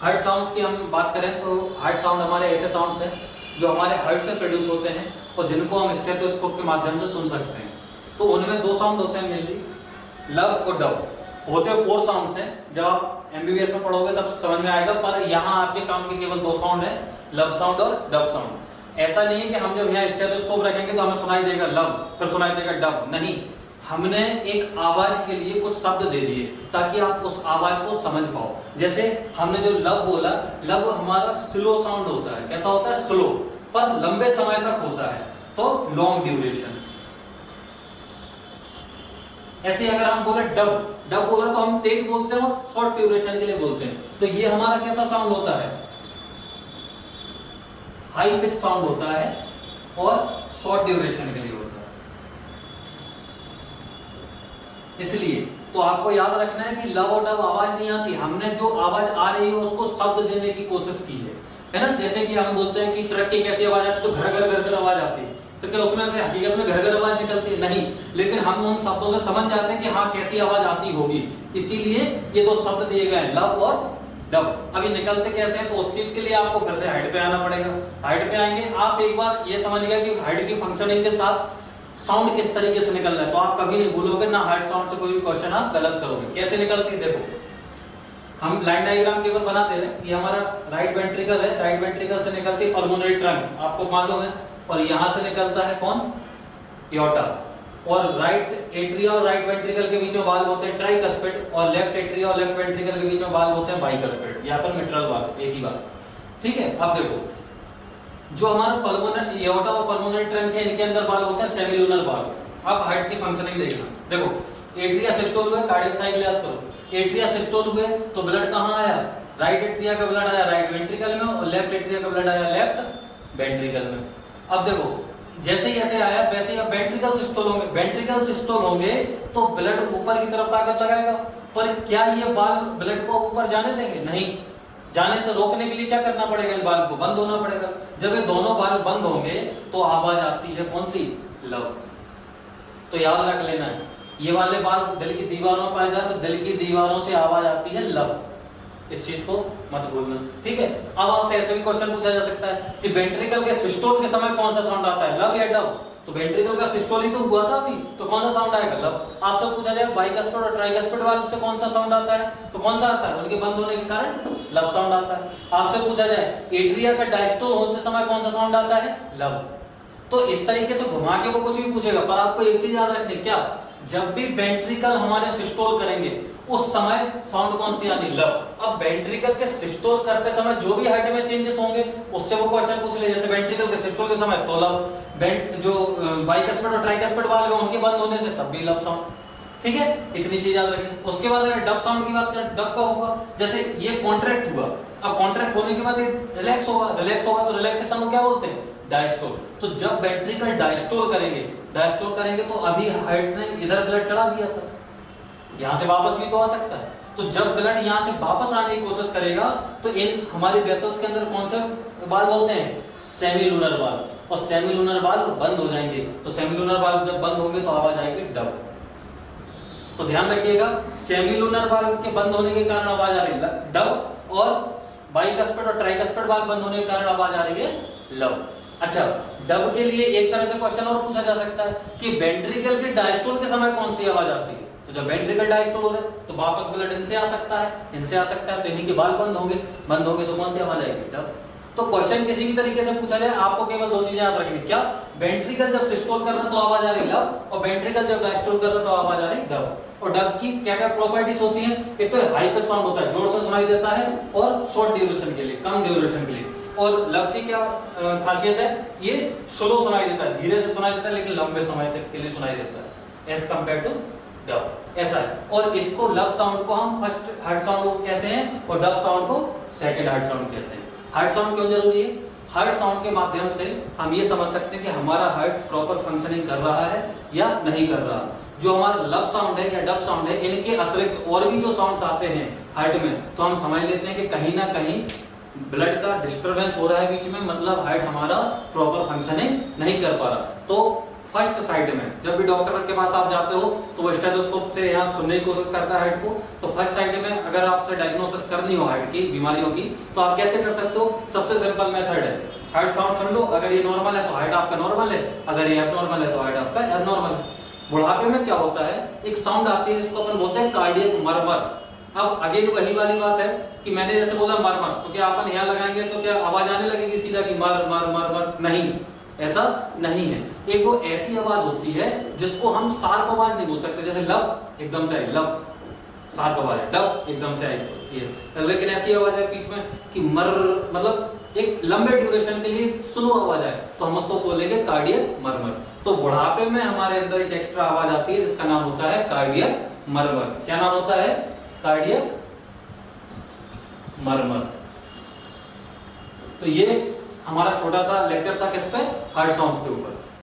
Heart sounds की हम बात करें तो हार्ट साउंड हमारे ऐसे साउंड्स हैं जो हमारे हार्ट से प्रोड्यूस होते हैं और जिनको हम स्टेथोस्कोप के माध्यम से सुन सकते हैं। तो उनमें दो साउंड होते हैं मेनली, लब और डब। होते 4 साउंड्स हैं, जब आप एमबीबीएस में पढ़ोगे तब समझ में आएगा, पर यहाँ आपके काम के केवल 2 साउंड है, लब साउंड और डब साउंड। ऐसा नहीं है कि हम जब यहाँ स्टेथोस्कोप रखेंगे तो हमें सुनाई देगा लब फिर सुनाई देगा डब, नहीं, हमने एक आवाज के लिए कुछ शब्द दे दिए ताकि आप उस आवाज को समझ पाओ। जैसे हमने जो लब बोला, लब हमारा स्लो साउंड होता है। कैसा होता है? स्लो, पर लंबे समय तक होता है, तो लॉन्ग ड्यूरेशन। ऐसे अगर हम बोले डब, डब बोला तो हम तेज बोलते हैं और शॉर्ट ड्यूरेशन के लिए बोलते हैं। तो ये हमारा कैसा साउंड होता है? हाई पिच साउंड होता है और शॉर्ट ड्यूरेशन के लिए होता है। इसलिए तो आपको याद रखना है कि लब और डब आवाज नहीं आती, हमने जो आवाज आ रही है उसको शब्द देने की कोशिश की है ना। जैसे कि हम बोलते हैं कि ट्रक की कैसी आवाज आती है, तो घर घर घर घर आवाज आती है, तो क्या उसमें से हकीकत में घर घर आवाज निकलती है? नहीं, लेकिन हम उन शब्दों से समझ जाते हैं कि हाँ कैसी आवाज आती होगी, इसीलिए ये 2 शब्द दिए गए हैं, लब और डब। अभी निकलते कैसे हैं, तो उस चीज के लिए आपको घर से हाइट पे आना पड़ेगा। हाइट पे आएंगे, आप एक बार ये समझ गए कि हाइट की फंक्शनिंग के साथ साउंड किस तरीके से निकल रहा है, तो आप कभी नहीं भूलोगे ना हार्ट साउंड से कोई भी क्वेश्चन आप गलत करोगे। कैसे निकलती है देखो, हम लाइन डायग्राम केवल बना दे रहे हैं। ये हमारा राइट वेंट्रिकल है, राइट वेंट्रिकल से निकलती है पल्मोनरी ट्रंक, आपको मालूम है, और यहां से निकलता है कौन? एओर्टा। और राइट एट्रिया और राइट वेंट्रिकल के बीच में वाल्व होते हैं ट्राइकस्पिड, और लेफ्ट एट्रिया और लेफ्ट वेंट्रिकल के बीच में वाल्व होते हैं बाइकस्पिड, या फिर मिट्रल वाल्व, एक ही बात। ठीक है, अब देखो जो हमारा पल्मोनरी एओर्टा और पल्मोनरी ट्रंक है, इनके अंदर वाल्व होते हैं सेमिलुनर वाल्व। अब हार्ट की फंक्शनिंग देखना, देखो एट्रिया सिस्टोल हुए, कार्डियक साइकिल याद करो। एट्रिया सिस्टोल हुए तो ब्लड कहां आया? राइट एट्रिया का ब्लड आया राइट वेंट्रिकल में, और लेफ्ट एट्रिया का ब्लड आया लेफ्ट वेंट्रिकल में। अब देखो जैसे जैसे आया वैसे ही अब वेंट्रिकल सिस्टोल होंगे, वेंट्रिकल सिस्टोल होंगे तो ब्लड ऊपर की तरफ ताकत लगाएगा, पर क्या ये वाल्व ब्लड को ऊपर जाने देंगे? नहीं, जाने से रोकने के लिए क्या करना पड़ेगा? इन वाल्व को बंद होना पड़ेगा। जब ये दोनों वाल्व बंद होंगे तो आवाज आती है कौन सी? लब। तो याद रख लेना है, ये वाले वाल्व दिल की दीवारों में पाए जाए तो दिल की दीवारों से आवाज आती है लब, इस चीज को मत भूलना। ठीक है, अब आपसे ऐसे भी क्वेश्चन पूछा जा सकता है कि वेंट्रिकल के सिस्टोल के समय कौन सा साउंड आता है, लब या डब? तो वेंट्रिकल का सिस्टोल ही तो हुआ था अभी, तो कौन सा साउंड आएगा? लब। आपसे पूछा जाए बाइकस्पिड और ट्राइकस्पिड वाल्व से कौन सा साउंड आता है, तो कौन सा आता है? उनके बंद होने के कारण लब साउंड आता है। आपसे पूछा जाए एट्रिया का डायस्टोल होते समय कौन सा साउंड आता है? लब। तो इस तरीके से घुमा के वो कुछ भी पूछेगा, पर आपको एक चीज याद रखनी, क्या? जब भी वेंट्रिकल हमारे सिस्टोल करेंगे उस समय साउंड कौन सी आनी? लब। अब वेंट्रिकल के सिस्टोल करते समय जो भी हार्ट में चेंजेस होंगे उससे वो क्वेश्चन पूछ ले, जैसे वेंट्रिकल के सिस्टोल के समय तो लब, जो बाइकस्पिड और ट्राइकस्पिड वाले उनके बंद होने से तब भी लब साउंड। ठीक है, इतनी चीज याद रखिए। उसके बाद अगर डब साउंड की बात करें, डब कब होगा? जैसे ये कॉन्ट्रैक्ट हुआ, अब कॉन्ट्रैक्ट होने के बाद ये रिलैक्स होगा, रिलैक्स होगा तो रिलैक्सेशन को क्या बोलते हैं? डायस्टोल। तो जब वेंट्रिकल डायस्टोल करेंगे तो अभी हार्ट ने इधर ब्लड चढ़ा दिया था, यहां से वापस भी तो आ सकता है। तो जब ब्लड यहां से वापस आने की कोशिश करेगा तो इन हमारे वेसल्स के अंदर कौन से वाल्व बोलते हैं? Semilunar valve. और सेमिलुनर वाल्व बंद हो जाएंगे, तो सेमिलुनर वाल्व जब बंद होंगे तो आवाज आएगी डब। तो ध्यान रखिएगा, सेमिलुनर वाल्व के बंद होने के कारण आवाज आ रही है डब, और बाइकस्पिड और ट्राइकस्पिड वाल्व बंद होने के कारण आवाज आ रही है लब। अच्छा, डब के लिए एक तरह से क्वेश्चन और पूछा जा सकता है कि वेंट्रिकल के डायस्टोल के समय कौन सी आवाज आती है? तो जब वेंट्रिकल डायस्टोल हो रहा है तो वापस ब्लड इनसे आ सकता है, इनसे आ सकता है, तो इन्हीं के वाल्व बंद होंगे तो कौन सी आवाज आएगी? डब। तो क्वेश्चन किसी भी तरीके से पूछा जाए आपको केवल 2 चीजें याद रखनी, क्या? वेंट्रिकल जब सिस्टोल कर रहा तो आवाज आ रही लब, और वेंट्रिकल जब डायस्टोल कर रहा तो आवाज आ रही डब। और डब की क्या क्या प्रॉपर्टीज होती हैं? एक तो हाई पिच साउंड होता है, जोर से सुनाई देता है, और शॉर्ट ड्यूरेशन के लिए, कम ड्यूरेशन के लिए। और लब की क्या खासियत है? ये स्लो सुनाई देता है, धीरे से सुनाई देता है, लेकिन लंबे समय तक के लिए सुनाई देता है, एज कंपेयर टू डब। ऐसा है, और इसको लब साउंड को हम फर्स्ट हार्ट साउंड कहते हैं और डब साउंड को सेकंड हार्ट साउंड कहते हैं। हार्ट साउंड क्यों जरूरी है? हार्ट साउंड के माध्यम से हम ये समझ सकते हैं कि हमारा हार्ट प्रॉपर फंक्शनिंग कर रहा है या नहीं कर रहा। जो हमारा लब साउंड है या डब साउंड है, इनके अतिरिक्त और भी जो साउंड्स आते हैं हार्ट में, तो हम समझ लेते हैं कि कहीं ना कहीं ब्लड का डिस्टरबेंस हो रहा है बीच में, मतलब हार्ट हमारा प्रॉपर फंक्शनिंग नहीं कर पा रहा। तो फर्स्ट साइड में। जब भी डॉक्टर के पास आप जाते हो तो वो स्टेथोस्कोप से यहाँ सुनने की कोशिश करता है हार्ट को। तो फर्स्ट साइड में अगर आपसे डायग्नोसिस करनी हो हार्ट की बीमारियों की तो आप कैसे कर सकते हो? सबसे सिंपल मेथड है, हार्ट साउंड सुन लो, अगर ये नॉर्मल है तो हार्ट आपका नॉर्मल है, अगर ये एबनॉर्मल है तो हार्ट आपका एबनॉर्मल है। बुढ़ापे में क्या होता है, एक साउंड आती है जिसको अपन बोलते हैं कार्डियक मरमर। अब अगेन वही वाली बात है कि मैंने जैसे बोला मरमर, तो क्या अपन यहाँ लगाएंगे तो क्या आवाज आने लगेगी सीधा कि मर मर मर मर? नहीं, ऐसा नहीं है। एक वो ऐसी आवाज होती है जिसको हम शार्प आवाज नहीं बोल सकते, जैसे लब एकदम से आई, लब शार्प आवाज है, डब एकदम से आई ये। लेकिन ऐसी आवाज है बीच में कि मर, मतलब एक लंबे ड्यूरेशन के लिए स्लो आवाज है, तो हम उसको बोलेंगे कार्डियक मरमर। तो बुढ़ापे में हमारे अंदर एक एक्स्ट्रा आवाज आती है जिसका नाम होता है कार्डियक मरमर। क्या नाम होता है? कार्डियक मरमर। तो ये हमारा छोटा सा लेक्चर था किस पे? हार्ट साउंड्स के ऊपर।